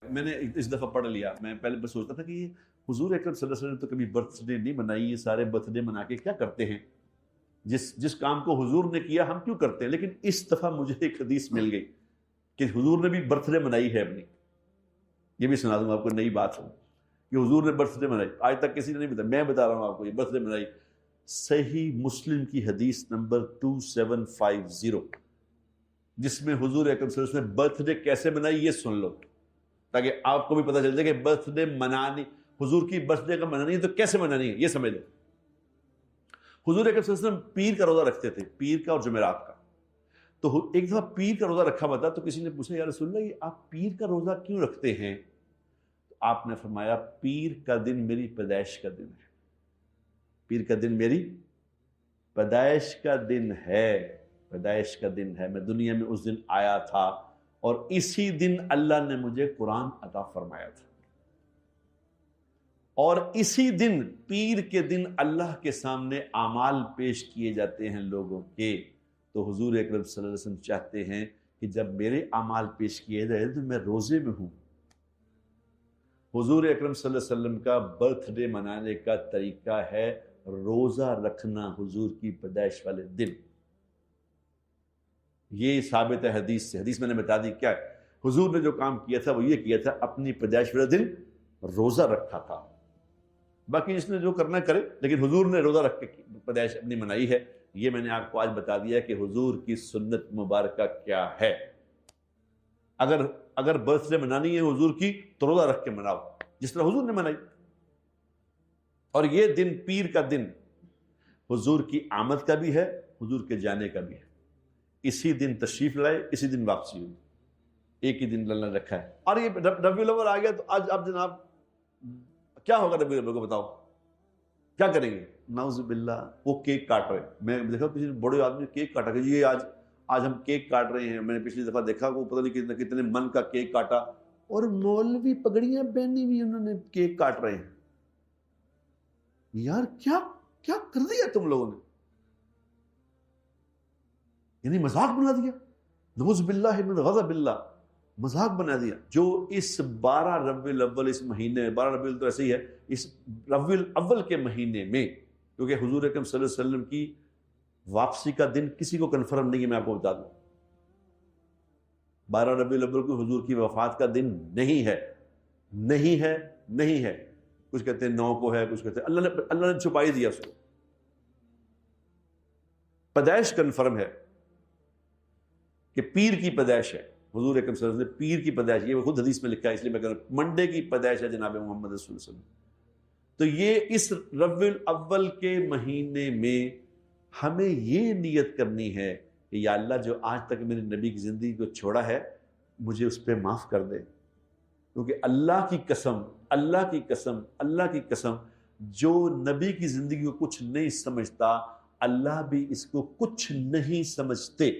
میں نے اس دفعہ پڑھ لیا، میں پہلے بس سوچتا تھا کہ یہ حضور اکرم صلی اللہ علیہ وسلم نے تو کبھی برتھ ڈے نہیں منائی، یہ سارے برتھ ڈے منا کے کیا کرتے ہیں؟ جس کام کو حضور نے کیا ہم کیوں کرتے ہیں؟ لیکن اس دفعہ مجھے ایک حدیث مل گئی کہ حضور نے بھی برتھ ڈے منائی ہے اپنی. یہ بھی سنا دوں گا آپ کو، نئی بات ہو کہ حضور نے برتھ ڈے منائی، آج تک کسی نے نہیں بتایا، میں بتا رہا ہوں آپ کو، یہ برتھ ڈے منائی. صحیح مسلم کی حدیث نمبر 2750، جس میں حضور اکرم صلی اللہ علیہ وسلم نے برتھ ڈے کیسے منائی یہ سن لو، تاکہ آپ کو بھی پتہ چل جائے کہ برتھ ڈے منانی، حضور کی برتھ ڈے کا منانی ہے تو کیسے منانی ہے یہ سمجھ لو. حضور اکرم صلی اللہ علیہ وسلم پیر کا روزہ رکھتے تھے، پیر کا اور جمعرات کا. تو ایک دفعہ پیر کا روزہ رکھا ہوا تھا، تو کسی نے پوچھا یا رسول اللہ یہ آپ پیر کا روزہ کیوں رکھتے ہیں؟ تو آپ نے فرمایا پیر کا دن میری پیدائش کا دن ہے، پیر کا دن میری پیدائش کا دن ہے، پیدائش کا دن ہے، میں دنیا میں اس دن آیا تھا اور اسی دن اللہ نے مجھے قرآن عطا فرمایا تھا، اور اسی دن پیر کے دن اللہ کے سامنے اعمال پیش کیے جاتے ہیں لوگوں کے. تو حضور اکرم صلی اللہ علیہ وسلم چاہتے ہیں کہ جب میرے اعمال پیش کیے جائیں تو میں روزے میں ہوں. حضور اکرم صلی اللہ علیہ وسلم کا برتھ ڈے منانے کا طریقہ ہے روزہ رکھنا حضور کی پیدائش والے دن. یہ ثابت ہے حدیث سے، حدیث میں نے بتا دی کیا ہے. حضور نے جو کام کیا تھا وہ یہ کیا تھا، اپنی پیدائش والے دن روزہ رکھا تھا. باقی جس نے جو کرنا کرے، لیکن حضور نے روزہ رکھ کے پیدائش اپنی منائی ہے. یہ میں نے آپ کو آج بتا دیا کہ حضور کی سنت مبارکہ کیا ہے. اگر برتھ ڈے منانی ہے حضور کی تو روزہ رکھ کے مناؤ جس طرح حضور نے منائی. اور یہ دن پیر کا دن حضور کی آمد کا بھی ہے، حضور کے جانے کا بھی ہے. اسی دن تشریف لائے، اسی دن واپسی ہوئی، ایک ہی دن اللہ نے رکھا ہے. اور یہ ربیع الاول آ گیا تو آج اب جناب کیا ہوگا ربیع الاول کو بتاؤ، کیا کریں گے؟ نعوذ باللہ وہ کیک کاٹ رہے ہیں. میں دیکھا کسی بڑے آدمی کیک کاٹا کہ یہ آج ہم کیک کاٹ رہے ہیں. میں نے پچھلی دفعہ دیکھا وہ پتہ نہیں کتنے من کا کیک کاٹا، اور مولوی پگڑیاں پہنی ہوئی انہوں نے کیک کاٹ رہے ہیں. یار کیا کر دیا تم لوگوں نے، یعنی مذاق بنا دیا. نعوذ باللہ من غضب اللہ، مذاق بنا دیا. جو اس 12 ربیع الاول، اس مہینے 12 ربیع الاول تو ایسے ہی ہے، اس ربیع الاول کے مہینے میں، کیونکہ حضور اکرم صلی اللہ علیہ وسلم کی واپسی کا دن کسی کو کنفرم نہیں ہے، میں آپ کو بتا دوں 12 ربیع الاول کو حضور کی وفات کا دن نہیں ہے، نہیں ہے، نہیں ہے. کچھ کہتے ہیں 9 کو ہے، کچھ کہتے ہیں اللہ نے چھپا ہی دیا اس کو. پیدائش کنفرم ہے کہ پیر کی پیدائش ہے. حضور اکرم صلی اللہ علیہ وسلم پیر کی پیدائش، یہ خود حدیث میں لکھا ہے، اس لیے میں کہہ رہا ہوں منڈے کی پیدائش ہے جناب محمد رسول اللہ صلی اللہ علیہ وسلم. تو یہ اس ربیع الاول کے مہینے میں ہمیں یہ نیت کرنی ہے کہ یا اللہ جو آج تک میرے نبی کی زندگی کو چھوڑا ہے مجھے اس پہ معاف کر دے. کیونکہ اللہ کی قسم، اللہ کی قسم، اللہ کی قسم، جو نبی کی زندگی کو کچھ نہیں سمجھتا اللہ بھی اس کو کچھ نہیں سمجھتے.